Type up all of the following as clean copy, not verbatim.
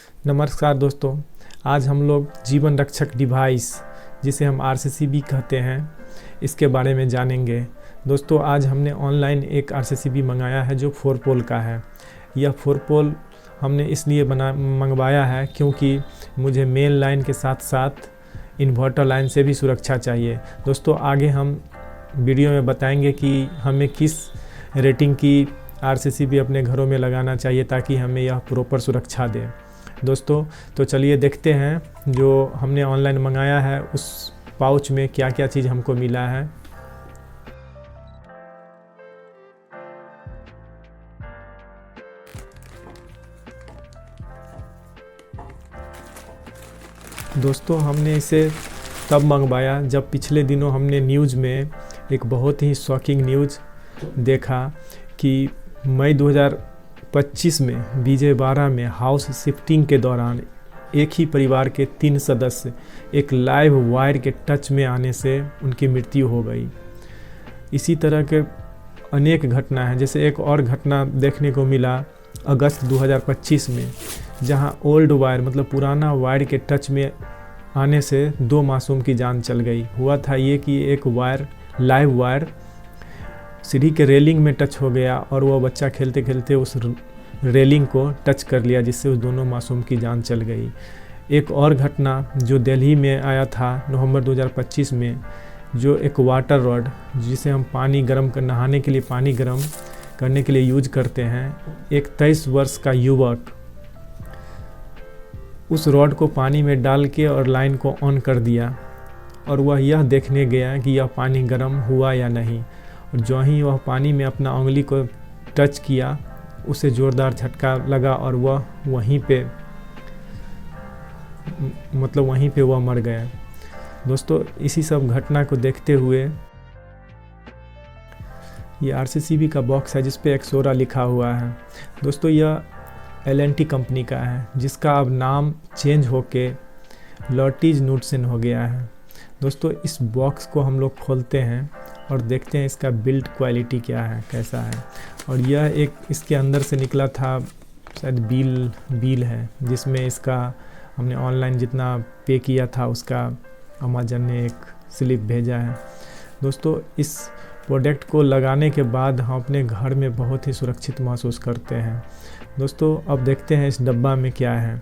नमस्कार दोस्तों, आज हम लोग जीवन रक्षक डिवाइस जिसे हम आरसीसीबी कहते हैं इसके बारे में जानेंगे। दोस्तों, आज हमने ऑनलाइन एक आरसीसीबी मंगाया है जो 4 पोल का है। यह 4 पोल हमने इसलिए मंगवाया है क्योंकि मुझे मेन लाइन के साथ साथ इन्वर्टर लाइन से भी सुरक्षा चाहिए। दोस्तों, आगे हम वीडियो में बताएंगे कि हमें किस रेटिंग की आरसीसीबी अपने घरों में लगाना चाहिए ताकि हमें यह प्रॉपर सुरक्षा दे। दोस्तों, तो चलिए देखते हैं जो हमने ऑनलाइन मंगाया है उस पाउच में क्या क्या चीज़ हमको मिला है। दोस्तों, हमने इसे तब मंगवाया जब पिछले दिनों हमने न्यूज़ में एक बहुत ही शॉकिंग न्यूज़ देखा कि मई 2025 में विजयवाड़ा में हाउस शिफ्टिंग के दौरान एक ही परिवार के 3 सदस्य एक लाइव वायर के टच में आने से उनकी मृत्यु हो गई। इसी तरह के अनेक घटना हैं। जैसे एक और घटना देखने को मिला अगस्त 2025 में, जहां ओल्ड वायर मतलब पुराना वायर के टच में आने से 2 मासूम की जान चल गई। हुआ था ये कि एक वायर लाइव वायर सीढ़ी के रेलिंग में टच हो गया और वह बच्चा खेलते खेलते उस रेलिंग को टच कर लिया, जिससे उस दोनों मासूम की जान चल गई। एक और घटना जो दिल्ली में आया था नवंबर 2025 में, जो एक वाटर रॉड जिसे हम नहाने के लिए पानी गर्म करने के लिए यूज करते हैं, एक 23 वर्ष का युवक उस रॉड को पानी में डाल के और लाइन को ऑन कर दिया और वह यह देखने गया कि यह पानी गर्म हुआ या नहीं। और जो ही वह पानी में अपना उंगली को टच किया, उसे ज़ोरदार झटका लगा और वह वहीं पे वह मर गया। दोस्तों, इसी सब घटना को देखते हुए ये आरसीसीबी का बॉक्स है जिस पे एक्सोरा लिखा हुआ है। दोस्तों, यह एल&टी कंपनी का है जिसका अब नाम चेंज होके लॉटीज नूडसन हो गया है। दोस्तों, इस बॉक्स को हम लोग खोलते हैं और देखते हैं इसका बिल्ड क्वालिटी क्या है, कैसा है। और यह एक इसके अंदर से निकला था शायद बिल है जिसमें इसका हमने ऑनलाइन जितना पे किया था उसका अमेज़न ने एक स्लिप भेजा है। दोस्तों, इस प्रोडक्ट को लगाने के बाद हम अपने घर में बहुत ही सुरक्षित महसूस करते हैं। दोस्तों, अब देखते हैं इस डब्बा में क्या है।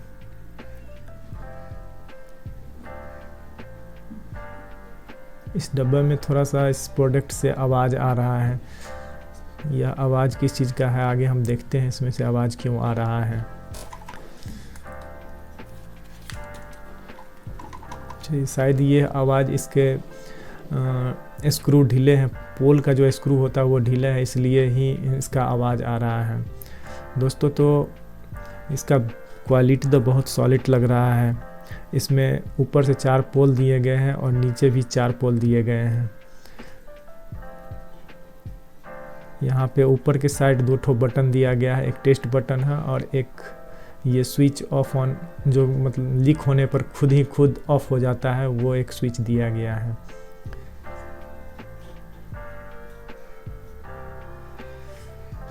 इस डब्बे में थोड़ा सा इस प्रोडक्ट से आवाज़ आ रहा है। यह आवाज़ किस चीज़ का है आगे हम देखते हैं इसमें से आवाज़ क्यों आ रहा है। शायद ये आवाज़ इसके स्क्रू ढीले हैं, पोल का जो स्क्रू होता है वो ढीला है, इसलिए ही इसका आवाज़ आ रहा है। दोस्तों, तो इसका क्वालिटी तो बहुत सॉलिड लग रहा है। इसमें ऊपर से 4 पोल दिए गए हैं और नीचे भी 4 पोल दिए गए हैं। यहाँ पे ऊपर के साइड 2 ठो बटन दिया गया है, एक टेस्ट बटन है और एक ये स्विच ऑफ ऑन जो मतलब लीक होने पर खुद ऑफ हो जाता है, वो एक स्विच दिया गया है।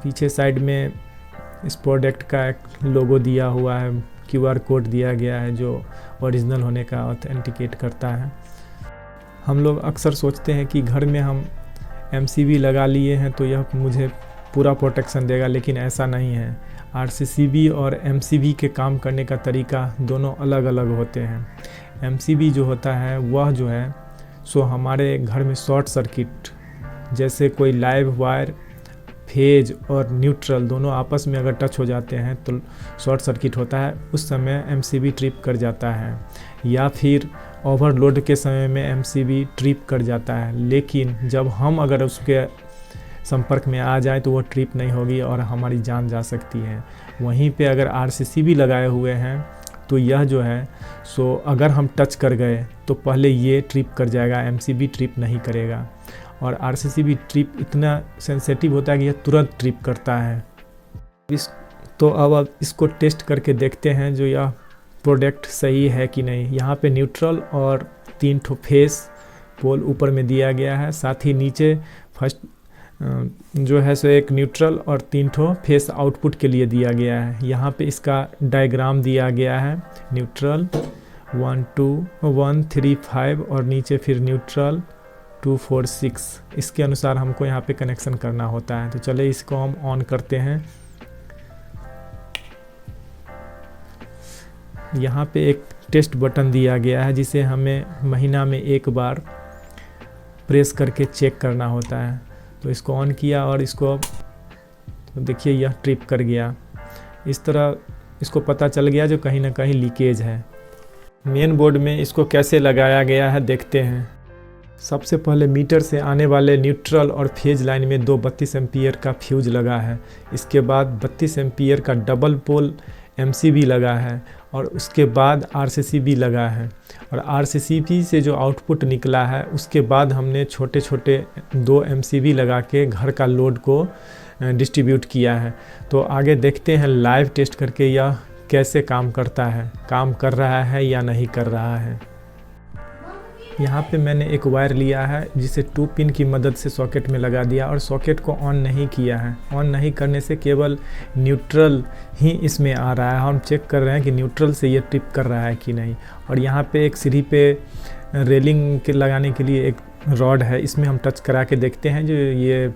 पीछे साइड में इस प्रोडक्ट का एक लोगो दिया हुआ है, QR कोड दिया गया है जो ओरिजिनल होने का ऑथेंटिकेट करता है। हम लोग अक्सर सोचते हैं कि घर में हम MCB लगा लिए हैं तो यह मुझे पूरा प्रोटेक्शन देगा, लेकिन ऐसा नहीं है। RCCB और MCB के काम करने का तरीका दोनों अलग अलग होते हैं। MCB जो होता है वह जो है सो हमारे घर में शॉर्ट सर्किट, जैसे कोई लाइव वायर फेज और न्यूट्रल दोनों आपस में अगर टच हो जाते हैं तो शॉर्ट सर्किट होता है, उस समय MCB ट्रिप कर जाता है। या फिर ओवरलोड के समय में MCB ट्रिप कर जाता है, लेकिन जब हम अगर उसके संपर्क में आ जाए तो वो ट्रिप नहीं होगी और हमारी जान जा सकती है। वहीं पे अगर RCCB लगाए हुए हैं तो यह जो है सो अगर हम टच कर गए तो पहले ये ट्रिप कर जाएगा, MCB ट्रिप नहीं करेगा। और RCCB ट्रिप इतना सेंसिटिव होता है कि यह तुरंत ट्रिप करता है। तो अब इसको टेस्ट करके देखते हैं जो यह प्रोडक्ट सही है कि नहीं। यहाँ पे न्यूट्रल और 3 ठो फेस पोल ऊपर में दिया गया है, साथ ही नीचे फर्स्ट जो है सो एक न्यूट्रल और 3 ठो फेस आउटपुट के लिए दिया गया है। यहाँ पे इसका डायग्राम दिया गया है, न्यूट्रल 1 2 1 3 5 और नीचे फिर न्यूट्रल 2 4 6। इसके अनुसार हमको यहाँ पे कनेक्शन करना होता है। तो चले इसको हम ऑन करते हैं। यहाँ पे एक टेस्ट बटन दिया गया है जिसे हमें महीना में एक बार प्रेस करके चेक करना होता है। तो इसको ऑन किया और इसको तो देखिए यह ट्रिप कर गया। इस तरह इसको पता चल गया जो कहीं ना कहीं लीकेज है। मेन बोर्ड में इसको कैसे लगाया गया है देखते हैं। सबसे पहले मीटर से आने वाले न्यूट्रल और फेज लाइन में 2 32 एम्पीयर का फ्यूज लगा है। इसके बाद 32 एम्पीयर का डबल पोल MCB लगा है और उसके बाद RCCB लगा है। और RCCB से जो आउटपुट निकला है उसके बाद हमने छोटे छोटे 2 MCB लगा के घर का लोड को डिस्ट्रीब्यूट किया है। तो आगे देखते हैं लाइव टेस्ट करके यह कैसे काम करता है, काम कर रहा है या नहीं कर रहा है। यहाँ पे मैंने एक वायर लिया है जिसे 2 पिन की मदद से सॉकेट में लगा दिया और सॉकेट को ऑन नहीं किया है। ऑन नहीं करने से केवल न्यूट्रल ही इसमें आ रहा है। हम चेक कर रहे हैं कि न्यूट्रल से ये ट्रिप कर रहा है कि नहीं। और यहाँ पे एक सीढ़ी पे रेलिंग के लगाने के लिए एक रॉड है, इसमें हम टच करा के देखते हैं जो ये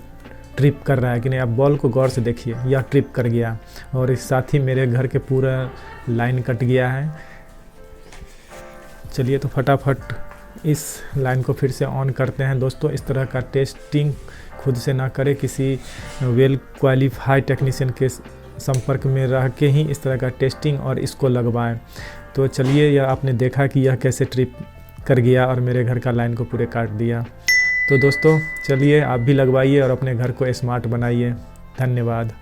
ट्रिप कर रहा है कि नहीं। आप बॉल को गौर से देखिए, यह ट्रिप कर गया और इस साथ ही मेरे घर के पूरा लाइन कट गया है। चलिए तो फटाफट इस लाइन को फिर से ऑन करते हैं। दोस्तों इस तरह का टेस्टिंग खुद से ना करें, किसी वेल क्वालिफाइड टेक्नीशियन के संपर्क में रह के ही इस तरह का टेस्टिंग और इसको लगवाएं। तो चलिए यह आपने देखा कि यह कैसे ट्रिप कर गया और मेरे घर का लाइन को पूरे काट दिया। तो दोस्तों चलिए आप भी लगवाइए और अपने घर को स्मार्ट बनाइए। धन्यवाद।